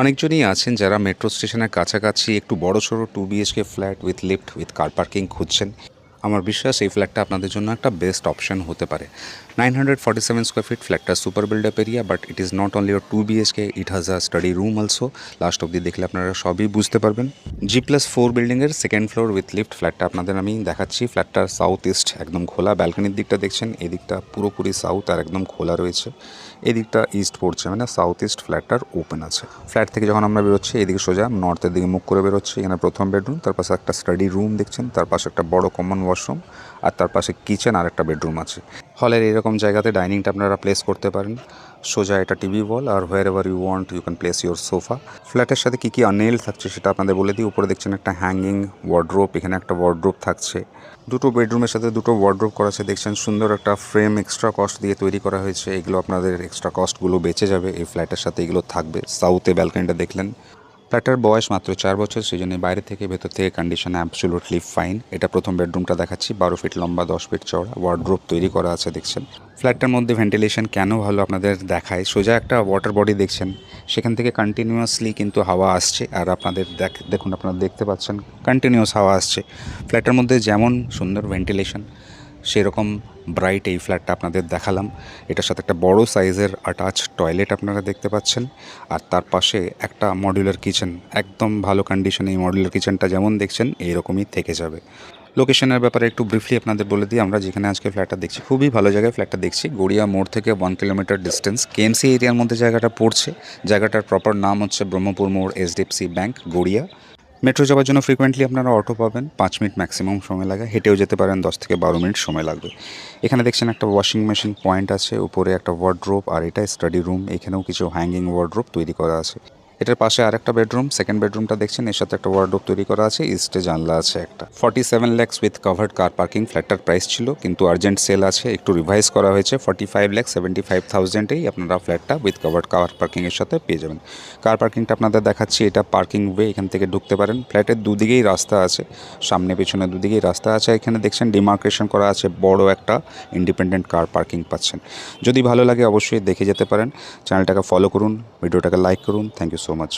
অনেকজনই আছেন যারা মেট্রো স্টেশনের কাছাকাছি একটু বড়সড় 2 BHK flat with lift with car parking খুঁজছেন। আমার বিশ্বাস এই ফ্ল্যাটটা আপনাদের জন্য একটা বেস্ট অপশন হতে পারে। 947 স্কোয়ার ফিট ফ্ল্যাটটা super build up area, but it is not only O 2 BHK, it has a study room also. Last অব্দি দেখলে আপনারা সবই বুঝতে পারবেন। G+4 বিল্ডিংয়ের সেকেন্ড ফ্লোর উইথ লিফট ফ্ল্যাটটা আপনাদের আমি দেখাচ্ছি। ফ্ল্যাটটার সাউথ ইস্ট একদম খোলা, ব্যালকনির দিকটা দেখছেন, এদিকটা পুরোপুরি সাউথ আর একদম খোলা রয়েছে। এদিকটা ইস্ট পড়ছে, মানে সাউথ ইস্ট ফ্ল্যাটটার ওপেন আছে। ফ্ল্যাট থেকে যখন আমরা বেরোচ্ছি এদিকে সোজা নর্থের দিকে মুখ করে বেরোচ্ছি। এখানে প্রথম বেডরুম, তার পাশে একটা স্টাডি রুম দেখছেন, তার পাশে একটা বড় কমন ওয়াশরুম, আর তার পাশে কিচেন আর একটা বেডরুম আছে। হলের এরকম জায়গাতে ডাইনিংটা আপনারা প্লেস করতে পারেন। সোজা এটা টিভি ওয়াল, আর wherever you want you can place your sofa. ফ্ল্যাটের সাথে কী কী আনএল থাকছে সেটা আপনাদের বলে দিই। উপরে দেখছেন একটা হ্যাঙ্গিং ওয়ার্ড্রোপ, এখানে একটা ওয়ার্ড্রোপ থাকছে। দুটো বেডরুমের সাথে দুটো ওয়ার্ড্রোপ করা আছে দেখছেন। সুন্দর একটা ফ্রেম এক্সট্রা কস্ট দিয়ে তৈরি করা হয়েছে। এগুলো আপনাদের এক্সট্রা কস্টগুলো বেঁচে যাবে, এই ফ্ল্যাটের সাথে এগুলো থাকবে। সাউথে ব্যালকনিটা দেখলেন। ফ্ল্যাটের বয়স মাত্র 4 বছর, সেই জন্য বাইরে থেকে ভেতর থেকে কন্ডিশন অ্যাবসোলুটলি ফাইন। এটা প্রথম বেডরুমটা দেখাচ্ছি, 12 ফিট লম্বা, 10 ফিট চওড়া, ওয়ার্ড্রোপ তৈরি করা আছে দেখছেন। ফ্ল্যাটটার মধ্যে ভেন্টিলেশন কেন ভালো আপনাদের দেখায়। সোজা একটা ওয়াটার বডি দেখছেন, সেখান থেকে কন্টিনিউয়াসলি কিন্তু হাওয়া আসছে, আর আপনাদের দেখুন, আপনারা দেখতে পাচ্ছেন কন্টিনিউয়াস হাওয়া আসছে। ফ্ল্যাটের মধ্যে যেমন সুন্দর ভেন্টিলেশন, সেরকম ব্রাইট এই ফ্ল্যাটটা আপনাদের দেখালাম। এটার সাথে একটা বড় সাইজের অ্যাটাচ টয়লেট আপনারা দেখতে পাচ্ছেন, আর তার পাশে একটা মডিউলার কিচেন। একদম ভালো কন্ডিশনে এই মডিউলার কিচেনটা যেমন দেখছেন এইরকমই থেকে যাবে। লোকেশনের ব্যাপারে একটু ব্রিফলি আপনাদের বলে দিই। আমরা যেখানে আজকে ফ্ল্যাটটা দেখছি, খুবই ভালো জায়গায় ফ্ল্যাটটা দেখছি। গড়িয়া মোড় থেকে 1 কিলোমিটার ডিস্টেন্স, কেএমসি এরিয়ার মধ্যে জায়গাটা পড়ছে। জায়গাটার প্রপার নাম হচ্ছে ব্রহ্মপুর মোড়, HDFC ব্যাংক, গড়িয়া। মেট্রো যাওয়ার জন্য ফ্রিকোয়েন্টলি আপনারা অটো পাবেন, 5 মিনিট ম্যাক্সিমাম সময় লাগে। হেঁটেও যেতে পারেন, 10 থেকে 12 মিনিট সময় লাগবে। এখানে দেখছেন একটা ওয়াশিং মেশিন পয়েন্ট আছে, উপরে একটা ওয়ার্ড্রোপ, আর এটা স্টাডি রুম। এখানেও কিছু হ্যাঙ্গিং ওয়ার্ড্রোপ তৈরি করা আছে। এটার পাশে আরেকটা বেডরুম, সেকেন্ড বেডরুমটা দেখছেন, এর সাথে একটা ওয়ার্ড্রোপ তৈরি করা আছে। ইস্টে জানলা আছে একটা। 47 lakhs with covered car parking ফ্ল্যাটটার প্রাইস ছিল, কিন্তু আর্জেন্ট সেল আছে, একটু রিভাইজ করা হয়েছে। 45,75,000-এই আপনারা ফ্ল্যাটটা উইথ কাভার্ড কার পার্কিংয়ের সাথে পেয়ে যাবেন। কার পার্কিংটা আপনাদের দেখাচ্ছি, এটা পার্কিং ওয়ে, এখান থেকে ঢুকতে পারেন। ফ্ল্যাটের দুদিকেই রাস্তা আছে, সামনে পেছনে দুদিকেই রাস্তা আছে। এখানে দেখছেন ডিমার্কেশন করা আছে, বড় একটা ইন্ডিপেন্ডেন্ট কার পার্কিং পাচ্ছেন। যদি ভালো লাগে অবশ্যই দেখে যেতে পারেন। চ্যানেলটাকে ফলো করুন, ভিডিওটাকে লাইক করুন। Thank you so much.